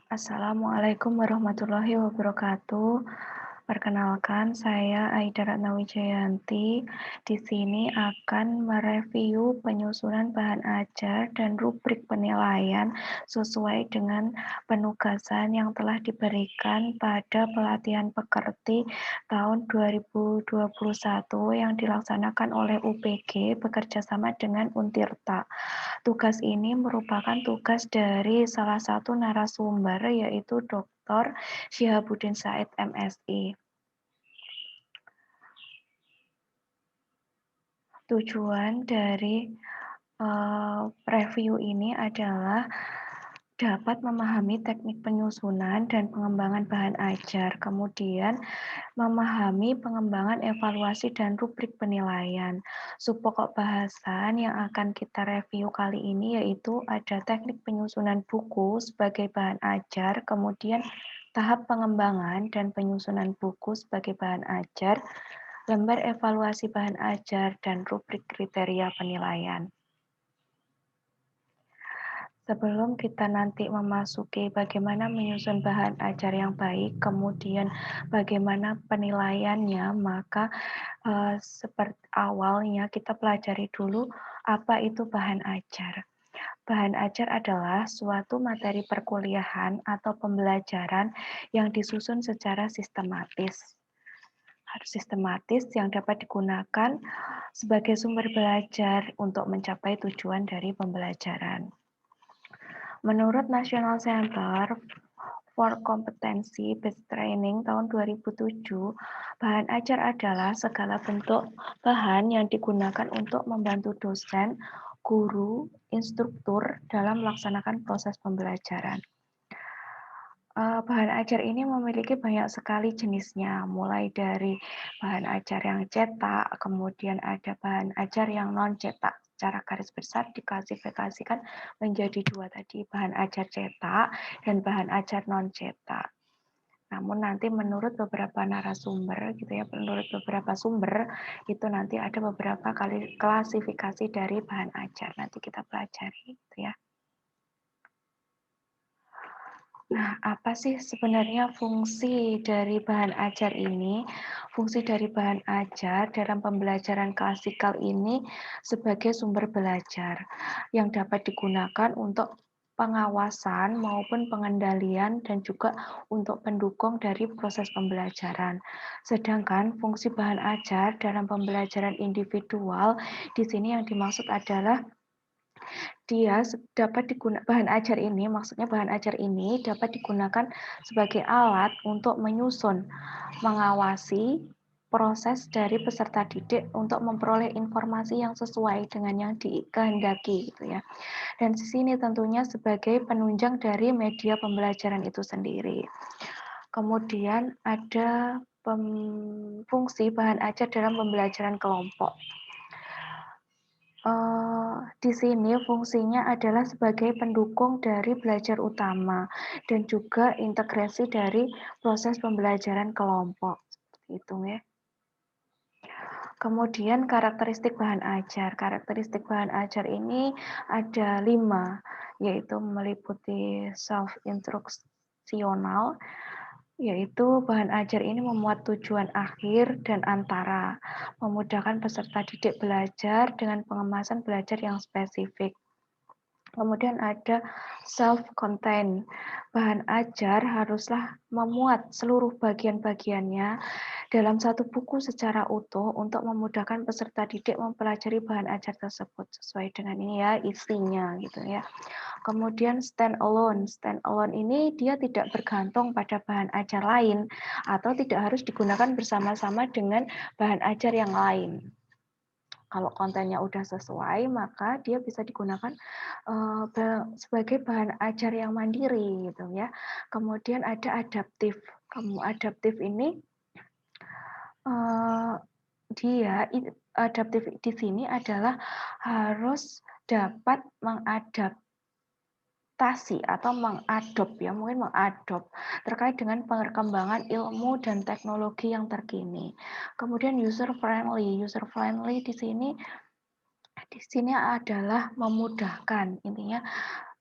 Assalamualaikum warahmatullahi wabarakatuh. Perkenalkan, saya Aida Ratna Wijayanti. Di sini akan mereview penyusunan bahan ajar dan rubrik penilaian sesuai dengan penugasan yang telah diberikan pada pelatihan pekerti tahun 2021 yang dilaksanakan oleh UPG bekerjasama dengan Untirta. Tugas ini merupakan tugas dari salah satu narasumber, yaitu Dr. Syihabuddin Said, MSI. Tujuan dari review ini adalah dapat memahami teknik penyusunan dan pengembangan bahan ajar, kemudian memahami pengembangan evaluasi dan rubrik penilaian. Subpokok bahasan yang akan kita review kali ini yaitu ada teknik penyusunan buku sebagai bahan ajar, kemudian tahap pengembangan dan penyusunan buku sebagai bahan ajar, lembar evaluasi bahan ajar, dan rubrik kriteria penilaian. Sebelum kita nanti memasuki bagaimana menyusun bahan ajar yang baik, kemudian bagaimana penilaiannya, maka seperti awalnya kita pelajari dulu apa itu bahan ajar. Bahan ajar adalah suatu materi perkuliahan atau pembelajaran yang disusun secara sistematis. Harus sistematis yang dapat digunakan sebagai sumber belajar untuk mencapai tujuan dari pembelajaran. Menurut National Center for Competency Based Training tahun 2007, bahan ajar adalah segala bentuk bahan yang digunakan untuk membantu dosen, guru, instruktur dalam melaksanakan proses pembelajaran. Bahan ajar ini memiliki banyak sekali jenisnya, mulai dari bahan ajar yang cetak, kemudian ada bahan ajar yang non-cetak. Secara garis besar diklasifikasikan menjadi dua tadi, bahan ajar cetak dan bahan ajar non-cetak. Namun nanti menurut beberapa narasumber gitu ya, menurut beberapa sumber itu nanti ada beberapa kali klasifikasi dari bahan ajar. Nanti kita pelajari gitu ya. Nah, apa sih sebenarnya fungsi dari bahan ajar ini? Fungsi dari bahan ajar dalam pembelajaran klasikal ini sebagai sumber belajar yang dapat digunakan untuk pengawasan maupun pengendalian dan juga untuk pendukung dari proses pembelajaran. Sedangkan fungsi bahan ajar dalam pembelajaran individual di sini yang dimaksud adalah dia dapat digunakan bahan ajar ini, maksudnya bahan ajar ini dapat digunakan sebagai alat untuk menyusun, mengawasi proses dari peserta didik untuk memperoleh informasi yang sesuai dengan yang dikehendaki gitu ya. Dan di sini tentunya sebagai penunjang dari media pembelajaran itu sendiri. Kemudian ada fungsi bahan ajar dalam pembelajaran kelompok. Di sini fungsinya adalah sebagai pendukung dari belajar utama dan juga integrasi dari proses pembelajaran kelompok. Seperti itu ya. Kemudian karakteristik bahan ajar. Karakteristik bahan ajar ini ada 5, yaitu meliputi self-instruksional, yaitu bahan ajar ini memuat tujuan akhir dan antara, memudahkan peserta didik belajar dengan pengemasan belajar yang spesifik. Kemudian ada self-contained. Bahan ajar haruslah memuat seluruh bagian-bagiannya dalam satu buku secara utuh untuk memudahkan peserta didik mempelajari bahan ajar tersebut sesuai dengan ini ya isinya gitu ya. Kemudian stand alone. Stand alone ini dia tidak bergantung pada bahan ajar lain atau tidak harus digunakan bersama-sama dengan bahan ajar yang lain. Kalau kontennya udah sesuai, maka dia bisa digunakan sebagai bahan ajar yang mandiri gitu ya. Kemudian ada adaptif. Adaptif ini dia adaptif di sini adalah harus dapat mengadaptasi atau mungkin mengadop terkait dengan perkembangan ilmu dan teknologi yang terkini. Kemudian user friendly di sini adalah memudahkan, intinya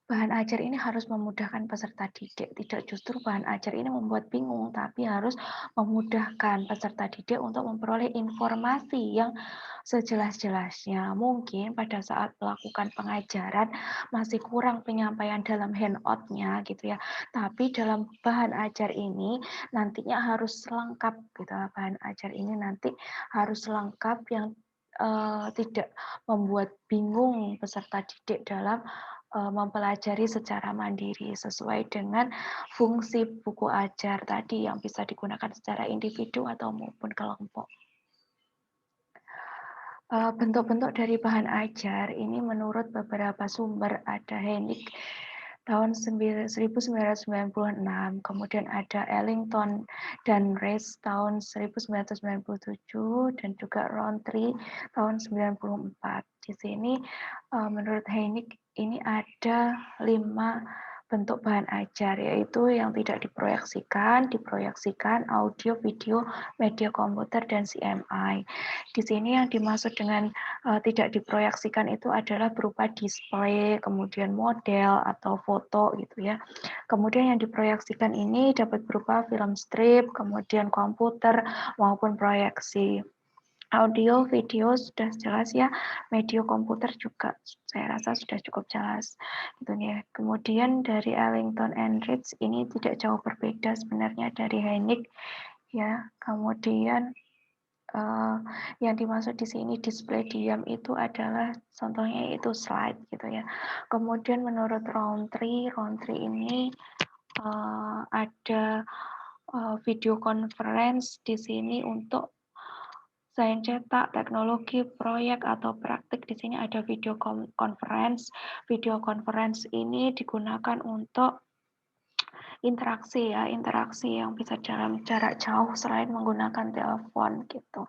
Bahan ajar ini harus memudahkan peserta didik, tidak justru bahan ajar ini membuat bingung, tapi harus memudahkan peserta didik untuk memperoleh informasi yang sejelas-jelasnya. Mungkin pada saat melakukan pengajaran masih kurang penyampaian dalam handout-nya gitu ya. Tapi dalam bahan ajar ini nantinya harus lengkap gitu. Bahan ajar ini nanti harus lengkap yang tidak membuat bingung peserta didik dalam mempelajari secara mandiri sesuai dengan fungsi buku ajar tadi yang bisa digunakan secara individu atau maupun kelompok. Bentuk-bentuk dari bahan ajar ini menurut beberapa sumber ada Hennig tahun 1996, kemudian ada Ellington dan Rees tahun 1997, dan juga Rountree tahun 94. Di sini menurut Hennig ini ada 5 bentuk bahan ajar, yaitu yang tidak diproyeksikan, audio, video, media komputer, dan CMI. Di sini yang dimaksud dengan tidak diproyeksikan itu adalah berupa display, kemudian model atau foto gitu ya. Kemudian yang diproyeksikan ini dapat berupa film strip, kemudian komputer maupun proyeksi. Audio, video sudah jelas ya, media komputer juga saya rasa sudah cukup jelas gitu ya. Kemudian dari Ellington and Rees ini tidak jauh berbeda sebenarnya dari Hennig ya. Kemudian yang dimaksud di sini display diam itu adalah contohnya itu slide gitu ya. Kemudian menurut Rountree ini ada video conference di sini untuk selain cetak, teknologi, proyek, atau praktik. Di sini ada video conference. Video conference ini digunakan untuk interaksi ya, interaksi yang bisa dalam jarak jauh selain menggunakan telepon gitu.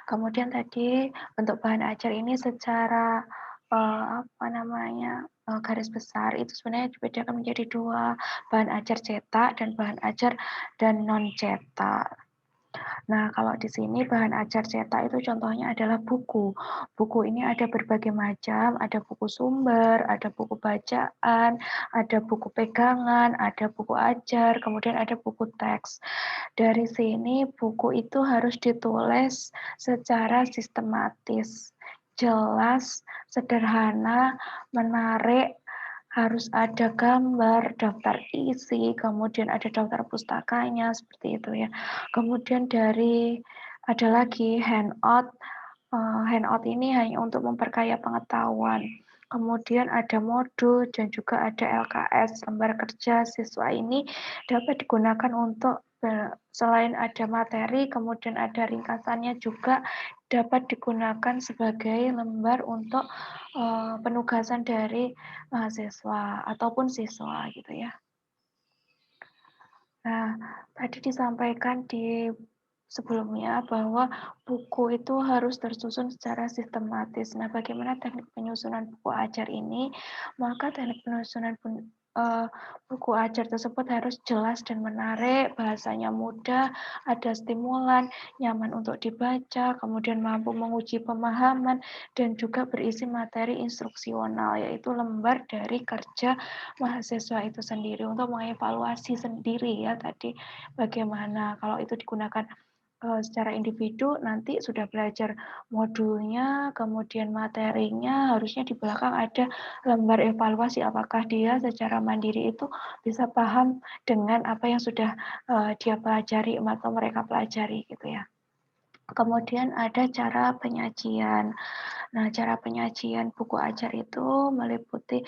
Kemudian tadi bentuk bahan ajar ini secara garis besar itu sebenarnya dibedakan menjadi 2, bahan ajar cetak dan bahan ajar dan non cetak. Nah, kalau di sini bahan ajar cetak itu contohnya adalah buku. Buku ini ada berbagai macam, ada buku sumber, ada buku bacaan, ada buku pegangan, ada buku ajar, kemudian ada buku teks. Dari sini buku itu harus ditulis secara sistematis, jelas, sederhana, menarik, harus ada gambar, daftar isi, kemudian ada daftar pustakanya, seperti itu ya. Kemudian ada lagi handout. Handout ini hanya untuk memperkaya pengetahuan. Kemudian ada modul dan juga ada LKS, lembar kerja siswa ini dapat digunakan untuk selain ada materi, kemudian ada ringkasannya juga dapat digunakan sebagai lembar untuk penugasan dari mahasiswa ataupun siswa gitu ya. Nah, tadi disampaikan di sebelumnya bahwa buku itu harus tersusun secara sistematis. Nah, bagaimana teknik penyusunan buku ajar ini? Maka teknik penyusunan buku ajar tersebut harus jelas dan menarik, bahasanya mudah, ada stimulan, nyaman untuk dibaca, kemudian mampu menguji pemahaman, dan juga berisi materi instruksional, yaitu lembar dari kerja mahasiswa itu sendiri untuk mengevaluasi sendiri ya tadi bagaimana kalau itu digunakan secara individu nanti sudah belajar modulnya, kemudian materinya, harusnya di belakang ada lembar evaluasi apakah dia secara mandiri itu bisa paham dengan apa yang sudah dia pelajari atau mereka pelajari gitu ya. Kemudian ada cara penyajian. Nah, cara penyajian buku ajar itu meliputi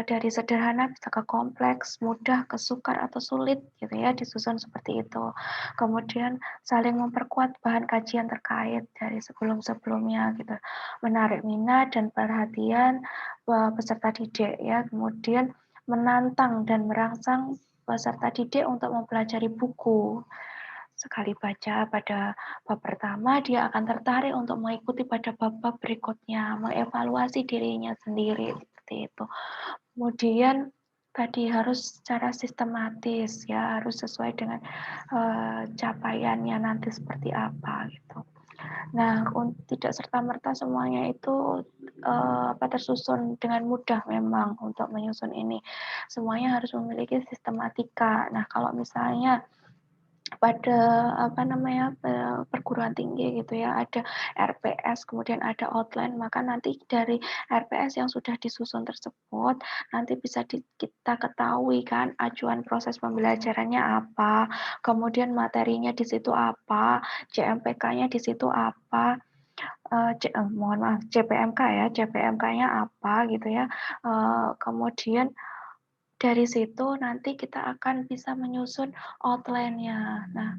dari sederhana bisa ke kompleks, mudah ke sukar atau sulit gitu ya, disusun seperti itu. Kemudian saling memperkuat bahan kajian terkait dari sebelum-sebelumnya gitu. Menarik minat dan perhatian peserta didik ya. Kemudian menantang dan merangsang peserta didik untuk mempelajari buku. Sekali baca pada bab pertama, dia akan tertarik untuk mengikuti pada bab-bab berikutnya, mengevaluasi dirinya sendiri, seperti itu. Kemudian tadi harus secara sistematis, ya harus sesuai dengan capaiannya nanti seperti apa gitu. Nah, tidak serta-merta semuanya itu tersusun dengan mudah memang untuk menyusun ini. Semuanya harus memiliki sistematika. Nah, kalau misalnya pada perguruan tinggi gitu ya, ada RPS, kemudian ada outline, maka nanti dari RPS yang sudah disusun tersebut, nanti bisa kita ketahui kan acuan proses pembelajarannya apa, kemudian materinya di situ apa, CMPK-nya di situ apa, mohon maaf, CPMK ya, CPMK-nya apa gitu ya, kemudian dari situ nanti kita akan bisa menyusun outline-nya. Nah,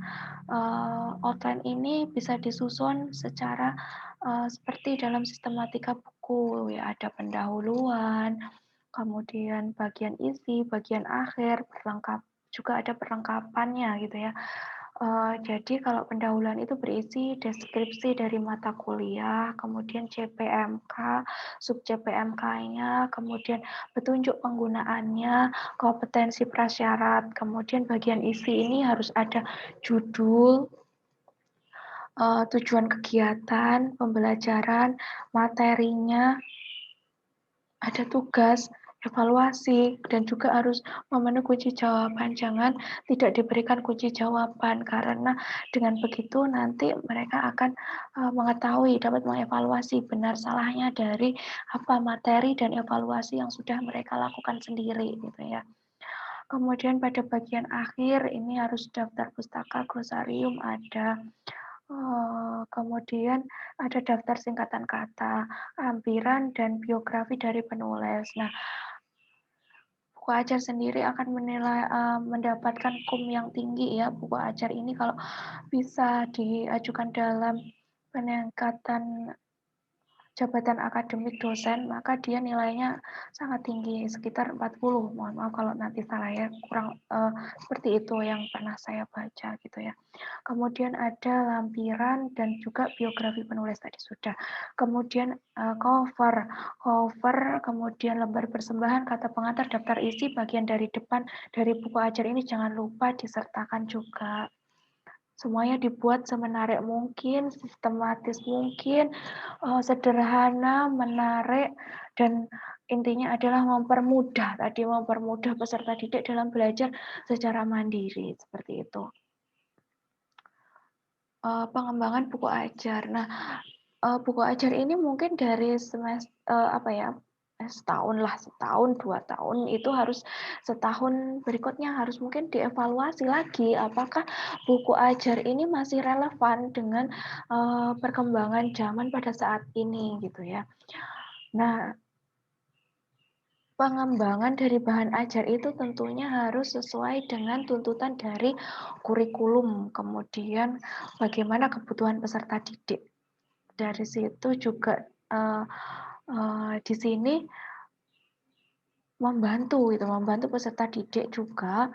outline ini bisa disusun secara, seperti dalam sistematika buku ya, ada pendahuluan, kemudian bagian isi, bagian akhir, juga ada perlengkapannya gitu ya. Jadi kalau pendahuluan itu berisi deskripsi dari mata kuliah, kemudian CPMK, sub CPMK-nya, kemudian petunjuk penggunaannya, kompetensi prasyarat, kemudian bagian isi ini harus ada judul, tujuan kegiatan, pembelajaran, materinya, ada tugas, evaluasi, dan juga harus memenuhi kunci jawaban. Jangan tidak diberikan kunci jawaban, karena dengan begitu nanti mereka akan mengetahui, dapat mengevaluasi benar salahnya dari apa materi dan evaluasi yang sudah mereka lakukan sendiri, gitu ya. Kemudian pada bagian akhir ini harus daftar pustaka, glosarium ada, kemudian ada daftar singkatan kata, lampiran, dan biografi dari penulis. Nah, buku ajar sendiri akan mendapatkan KUM yang tinggi ya. Buku ajar ini kalau bisa diajukan dalam peningkatan jabatan akademik dosen, maka dia nilainya sangat tinggi, sekitar 40. Mohon maaf kalau nanti salah ya, kurang seperti itu yang pernah saya baca gitu ya. Kemudian ada lampiran dan juga biografi penulis tadi sudah. Kemudian cover, kemudian lembar persembahan, kata pengantar, daftar isi, bagian dari depan dari buku ajar ini jangan lupa disertakan juga. Semuanya dibuat semenarik mungkin, sistematis mungkin, sederhana, menarik, dan intinya adalah mempermudah peserta didik dalam belajar secara mandiri, seperti itu. Pengembangan buku ajar. Nah, buku ajar ini mungkin dari setahun, 2 tahun, itu harus setahun berikutnya harus mungkin dievaluasi lagi, apakah buku ajar ini masih relevan dengan, perkembangan zaman pada saat ini, gitu ya. Nah, pengembangan dari bahan ajar itu tentunya harus sesuai dengan tuntutan dari kurikulum, kemudian bagaimana kebutuhan peserta didik. Dari situ juga di sini membantu peserta didik juga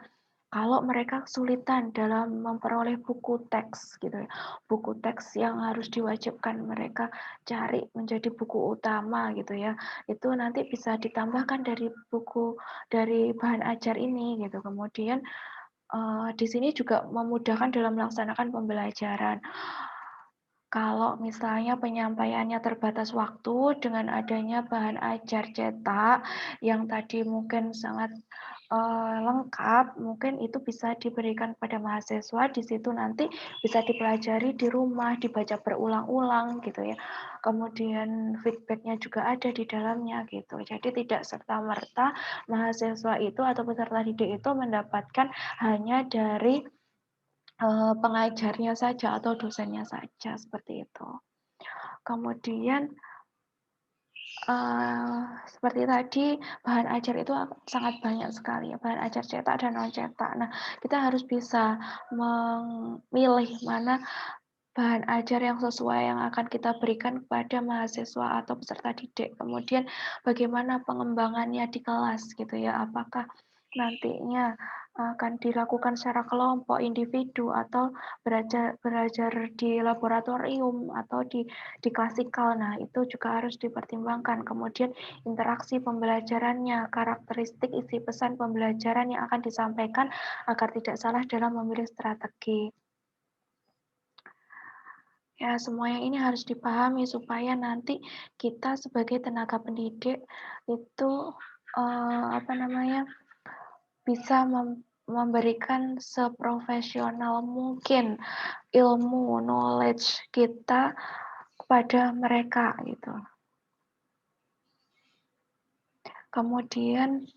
kalau mereka kesulitan dalam memperoleh buku teks gitu ya. Buku teks yang harus diwajibkan mereka cari menjadi buku utama gitu ya. Itu nanti bisa ditambahkan dari bahan ajar ini gitu. Kemudian di sini juga memudahkan dalam melaksanakan pembelajaran. Kalau misalnya penyampaiannya terbatas waktu, dengan adanya bahan ajar cetak yang tadi mungkin sangat lengkap, mungkin itu bisa diberikan pada mahasiswa, di situ nanti bisa dipelajari di rumah, dibaca berulang-ulang gitu ya. Kemudian feedback-nya juga ada di dalamnya gitu. Jadi tidak serta-merta mahasiswa itu atau peserta didik itu mendapatkan hanya dari pengajarnya saja atau dosennya saja, seperti itu. Kemudian seperti tadi, bahan ajar itu sangat banyak sekali ya, bahan ajar cetak dan non cetak. Nah, kita harus bisa memilih mana bahan ajar yang sesuai yang akan kita berikan kepada mahasiswa atau peserta didik. Kemudian bagaimana pengembangannya di kelas gitu ya, apakah nantinya akan dilakukan secara kelompok, individu, atau belajar di laboratorium atau di klasikal. Nah, itu juga harus dipertimbangkan. Kemudian interaksi pembelajarannya, karakteristik isi pesan pembelajaran yang akan disampaikan agar tidak salah dalam memilih strategi. Ya, semua yang ini harus dipahami supaya nanti kita sebagai tenaga pendidik itu, apa namanya, bisa memberikan seprofesional mungkin ilmu, knowledge kita kepada mereka, gitu. Kemudian,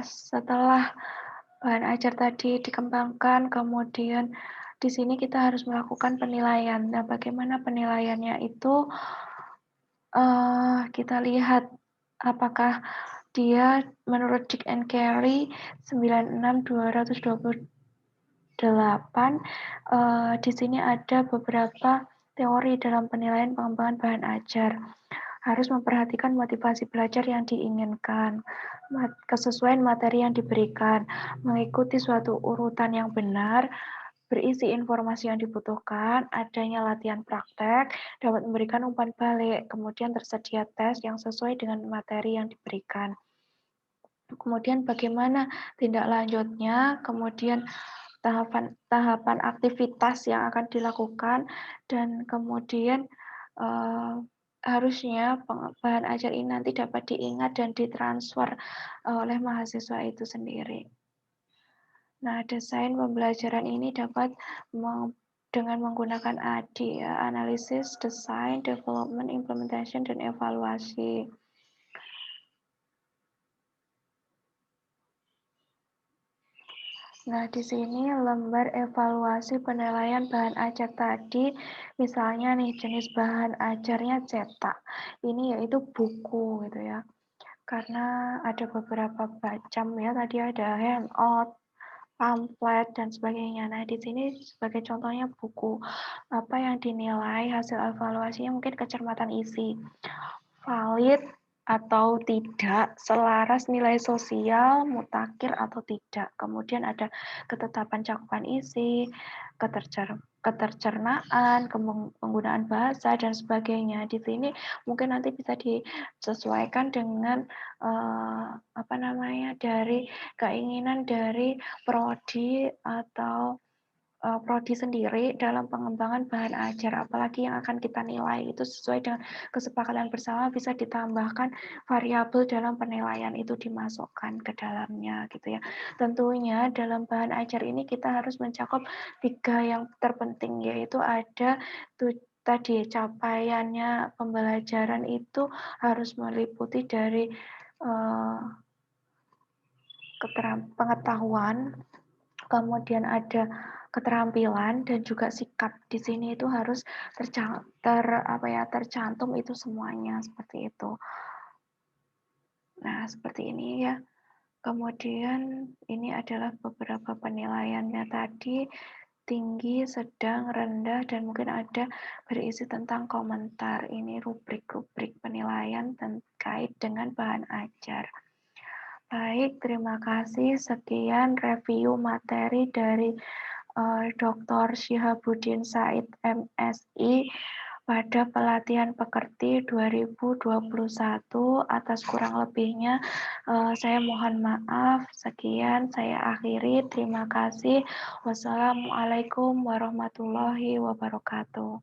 setelah bahan ajar tadi dikembangkan, kemudian di sini kita harus melakukan penilaian. Nah, bagaimana penilaiannya itu, kita lihat apakah dia menurut Dick and Carey 96.228, di sini ada beberapa teori dalam penilaian pengembangan bahan ajar. Harus memperhatikan motivasi belajar yang diinginkan, kesesuaian materi yang diberikan, mengikuti suatu urutan yang benar, berisi informasi yang dibutuhkan, adanya latihan praktek, dapat memberikan umpan balik, kemudian tersedia tes yang sesuai dengan materi yang diberikan. Kemudian bagaimana tindak lanjutnya, kemudian tahapan aktivitas yang akan dilakukan, dan kemudian harusnya bahan ajar ini nanti dapat diingat dan ditransfer oleh mahasiswa itu sendiri. Nah, desain pembelajaran ini dapat dengan menggunakan ADI, ya, Analysis, Design, Development, Implementation, dan Evaluasi. Nah, di sini lembar evaluasi penilaian bahan ajar tadi, misalnya nih jenis bahan ajarnya cetak. Ini yaitu buku gitu ya. Karena ada beberapa macam ya, tadi ada handout, pamflet, dan sebagainya. Nah, di sini sebagai contohnya buku. Apa yang dinilai hasil evaluasinya mungkin kecermatan isi, valid atau tidak, selaras nilai sosial, mutakhir atau tidak. Kemudian ada ketetapan cakupan isi, ketercernaan, penggunaan bahasa, dan sebagainya. Di sini mungkin nanti bisa disesuaikan dengan apa namanya, dari keinginan dari prodi atau prodi sendiri dalam pengembangan bahan ajar, apalagi yang akan kita nilai itu sesuai dengan kesepakatan bersama, bisa ditambahkan variabel dalam penilaian itu dimasukkan ke dalamnya gitu ya. Tentunya dalam bahan ajar ini kita harus mencakup 3 yang terpenting, yaitu ada tadi capaiannya pembelajaran itu harus meliputi dari pengetahuan, kemudian ada keterampilan, dan juga sikap. Di sini itu harus tercantum itu semuanya seperti itu. Nah, seperti ini ya. Kemudian ini adalah beberapa penilaiannya tadi, tinggi, sedang, rendah, dan mungkin ada berisi tentang komentar. Ini rubrik-rubrik penilaian terkait dengan bahan ajar. Baik, terima kasih. Sekian review materi dari Dr. Syihabuddin Said, MSI, pada pelatihan pekerti 2021. Atas kurang lebihnya, saya mohon maaf. Sekian, saya akhiri. Terima kasih. Wassalamualaikum warahmatullahi wabarakatuh.